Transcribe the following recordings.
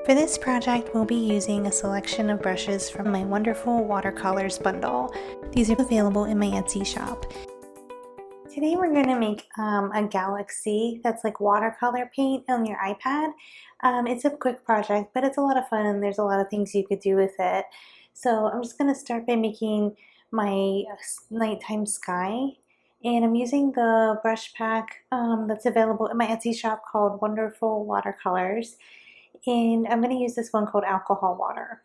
For this project, we'll be using a selection of brushes from my wonderful watercolors bundle. These are available in my Etsy shop. Today we're going to make a galaxy that's like watercolor paint on your iPad. It's a quick project, but it's a lot of fun and there's a lot of things you could do with it. So I'm just going to start by making my nighttime sky. And I'm using the brush pack that's available in my Etsy shop called Wonderful Watercolors. And I'm going to use this one called Alcohol Water.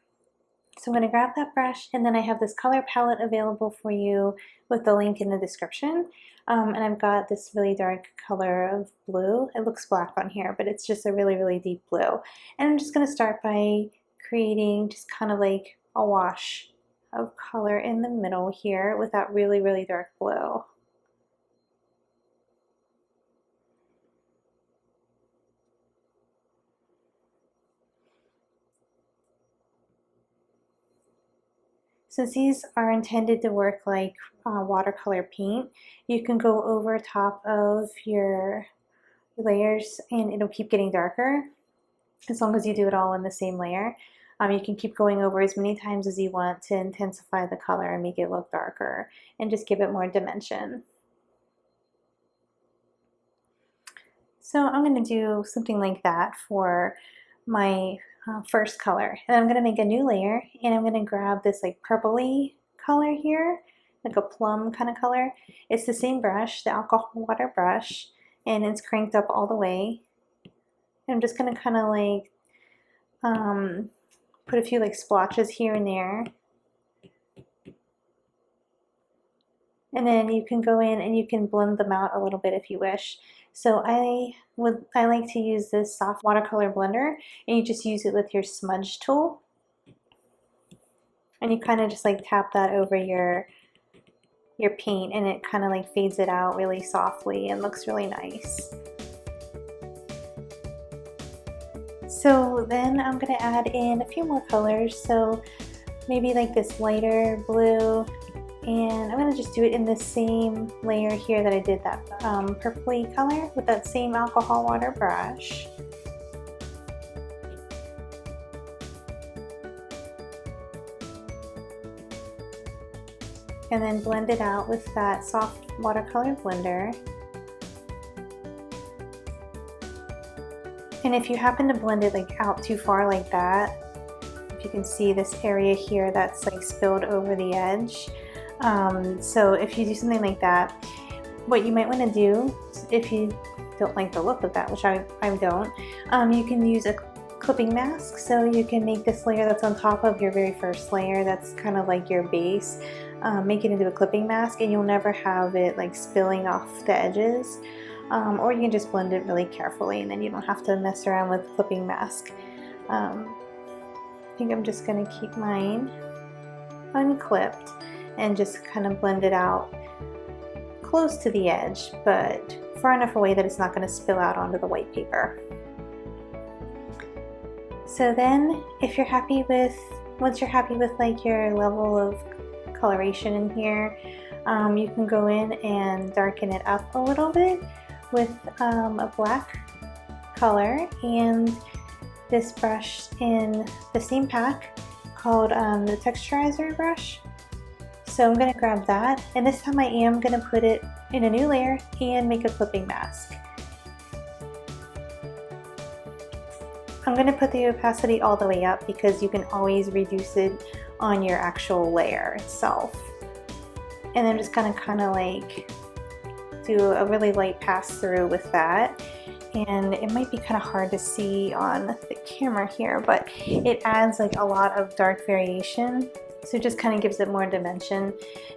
So I'm going to grab that brush, and then I have this color palette available for you with the link in the description. And I've got this really dark color of blue. It looks black on here, but it's just a really, really deep blue. And I'm just going to start by creating just kind of like a wash of color in the middle here with that really, really dark blue. Since these are intended to work like watercolor paint, you can go over top of your layers and it'll keep getting darker as long as you do it all in the same layer. You can keep going over as many times as you want to intensify the color and make it look darker and just give it more dimension. So I'm going to do something like that for my first color, and I'm going to make a new layer, and I'm going to grab this like purpley color here, like a plum kind of color. It's the same brush, the alcohol water brush, and it's cranked up all the way. And I'm just going to kind of like put a few like splotches here and there, and then you can go in and you can blend them out a little bit if you wish. So I like to use this soft watercolor blender, and you just use it with your smudge tool, and you kind of just like tap that over your paint, and it kind of like fades it out really softly and looks really nice. So then I'm gonna add in a few more colors, so maybe like this lighter blue. And I'm going to just do it in the same layer here that I did that purpley color with that same alcohol water brush. And then blend it out with that soft watercolor blender. And if you happen to blend it like out too far like that, if you can see this area here that's like spilled over the edge. So if you do something like that, what you might want to do, if you don't like the look of that, which I don't, you can use a clipping mask. So you can make this layer that's on top of your very first layer, that's kind of like your base, make it into a clipping mask, and you'll never have it like spilling off the edges. Or you can just blend it really carefully, and then you don't have to mess around with the clipping mask. I think I'm just going to keep mine unclipped and just kind of blend it out close to the edge, but far enough away that it's not going to spill out onto the white paper. So then if you're happy with, once you're happy with like your level of coloration in here, you can go in and darken it up a little bit with a black color and this brush in the same pack called the texturizer brush. So I'm going to grab that, and this time I am going to put it in a new layer and make a clipping mask. I'm going to put the opacity all the way up because you can always reduce it on your actual layer itself. And then just kind of like do a really light pass through with that. And it might be kind of hard to see on the camera here, but it adds like a lot of dark variation. So it just kind of gives it more dimension,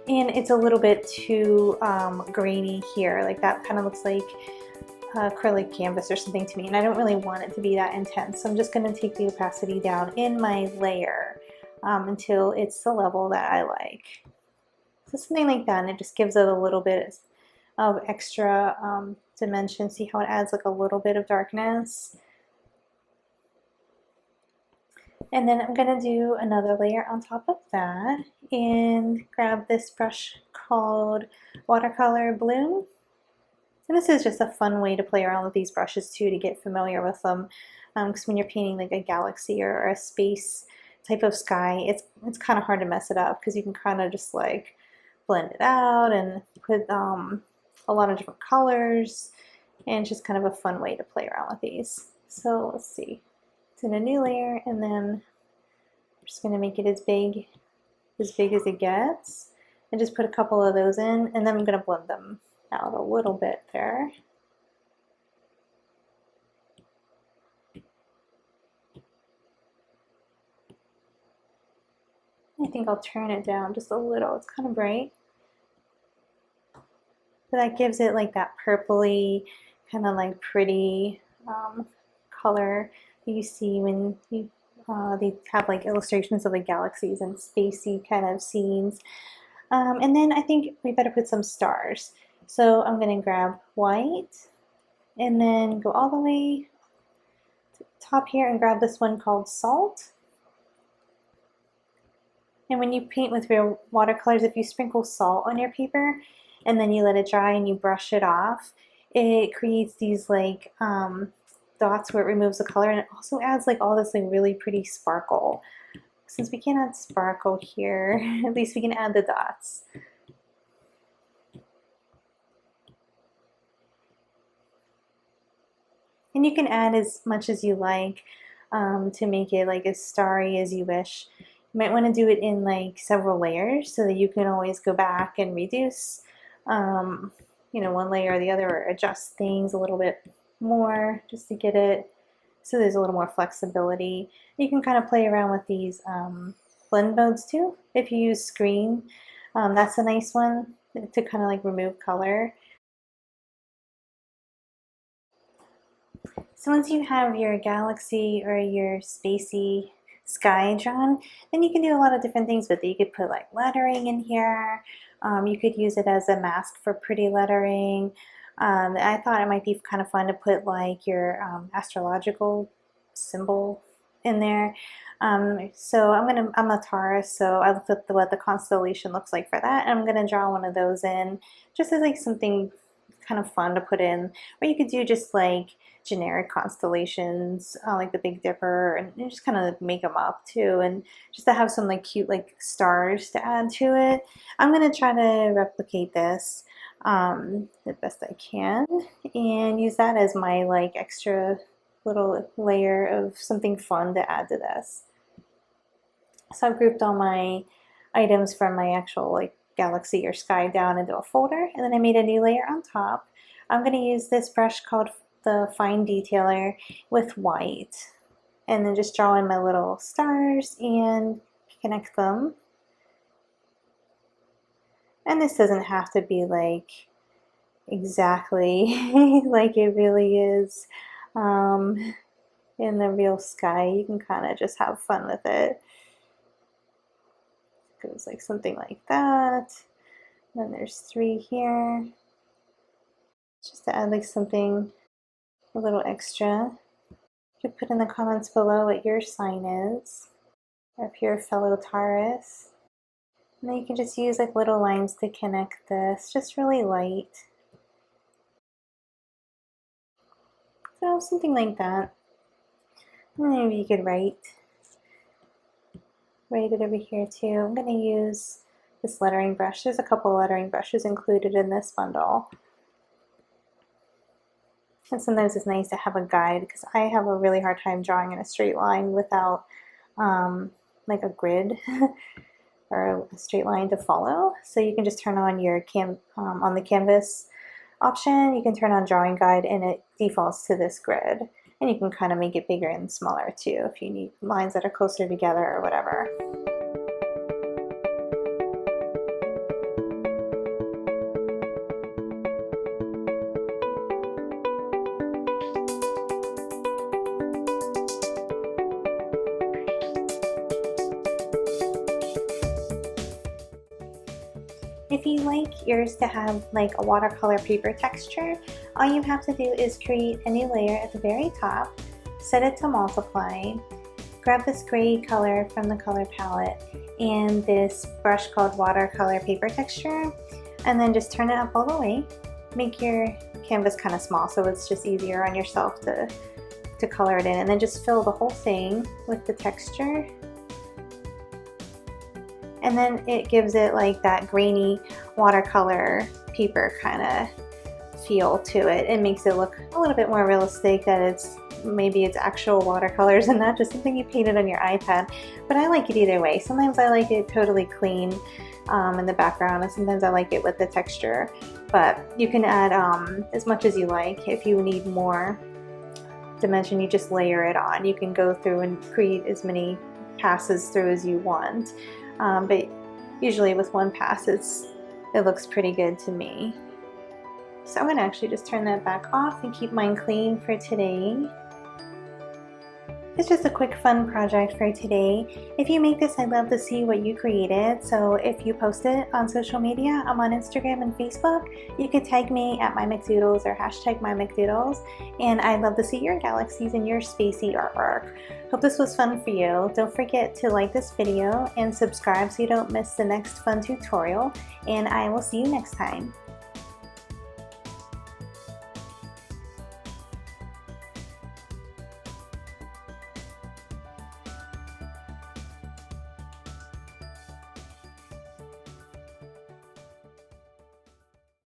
and it's a little bit too grainy here. Like that kind of looks like acrylic canvas or something to me, and I don't really want it to be that intense. So I'm just going to take the opacity down in my layer until it's the level that I like. So something like that, and it just gives it a little bit of extra dimension. See how it adds like a little bit of darkness? And then I'm going to do another layer on top of that and grab this brush called Watercolor Bloom. And this is just a fun way to play around with these brushes too, to get familiar with them. Because when you're painting like a galaxy or a space type of sky, it's kind of hard to mess it up because you can kind of just like blend it out and put a lot of different colors, and it's just kind of a fun way to play around with these. So let's see, it's in a new layer, and then I'm just going to make it as big as it gets, and just put a couple of those in, and then I'm going to blend them out a little bit there. I think I'll turn it down just a little. It's kind of bright. But that gives it like that purpley, kind of like pretty color that you see when you they have like illustrations of like galaxies and spacey kind of scenes. And then I think we better put some stars. So I'm going to grab white and then go all the way to the top here and grab this one called Salt. And when you paint with real watercolors, if you sprinkle salt on your paper and then you let it dry and you brush it off, it creates these like dots where it removes the color, and it also adds like all this like really pretty sparkle. Since we can't add sparkle here, at least we can add the dots. And you can add as much as you like to make it like as starry as you wish. You might want to do it in like several layers so that you can always go back and reduce you know, one layer or the other, or adjust things a little bit more just to get it so there's a little more flexibility. You can kind of play around with these blend modes too. If you use screen, that's a nice one to kind of like remove color. So once you have your galaxy or your spacey sky drawn, then you can do a lot of different things with it. You could put like lettering in here. You could use it as a mask for pretty lettering. I thought it might be kind of fun to put like your astrological symbol in there. So I'm a Taurus, so I looked at what the constellation looks like for that, and I'm gonna draw one of those in just as like something kind of fun to put in. Or you could do just like generic constellations like the Big Dipper, and you just kind of make them up too, and just to have some like cute like stars to add to it. I'm gonna try to replicate this the best I can and use that as my like extra little layer of something fun to add to this. So I've grouped all my items from my actual like galaxy or sky down into a folder, and then I made a new layer on top. I'm going to use this brush called the Fine Detailer with white, and then just draw in my little stars and connect them. And this doesn't have to be like exactly like it really is in the real sky. You can kind of just have fun with it. It goes like something like that. Then there's 3 here, just to add like something a little extra. You could put in the comments below what your sign is, or if you're a fellow Taurus. And then you can just use like little lines to connect this, just really light. So something like that. Maybe you could write it over here too. I'm going to use this lettering brush. There's a couple lettering brushes included in this bundle. And sometimes it's nice to have a guide, because I have a really hard time drawing in a straight line without like a grid or a straight line to follow. So you can just turn on your on the canvas option, you can turn on drawing guide, and it defaults to this grid. And you can kind of make it bigger and smaller too if you need lines that are closer together or whatever. If you like yours to have like a watercolor paper texture, all you have to do is create a new layer at the very top, set it to multiply, grab this gray color from the color palette and this brush called Watercolor Paper Texture, and then just turn it up all the way. make your canvas kind of small so it's just easier on yourself to color it in, and then just fill the whole thing with the texture. And then it gives it like that grainy watercolor paper kind of feel to it. It makes it look a little bit more realistic, that it's maybe it's actual watercolors and not just something you painted on your iPad. But I like it either way. Sometimes I like it totally clean in the background, and sometimes I like it with the texture. But you can add as much as you like. If you need more dimension, you just layer it on. You can go through and create as many passes through as you want. But usually with one pass it looks pretty good to me. So I'm going to actually just turn that back off and keep mine clean for today. It's just a quick fun project for today. If you make this, I'd love to see what you created. So if you post it on social media, I'm on Instagram and Facebook. You could tag me at MyMcDoodles or hashtag MyMcDoodles, and I'd love to see your galaxies and your spacey artwork. Hope this was fun for you. Don't forget to like this video and subscribe so you don't miss the next fun tutorial, and I will see you next time.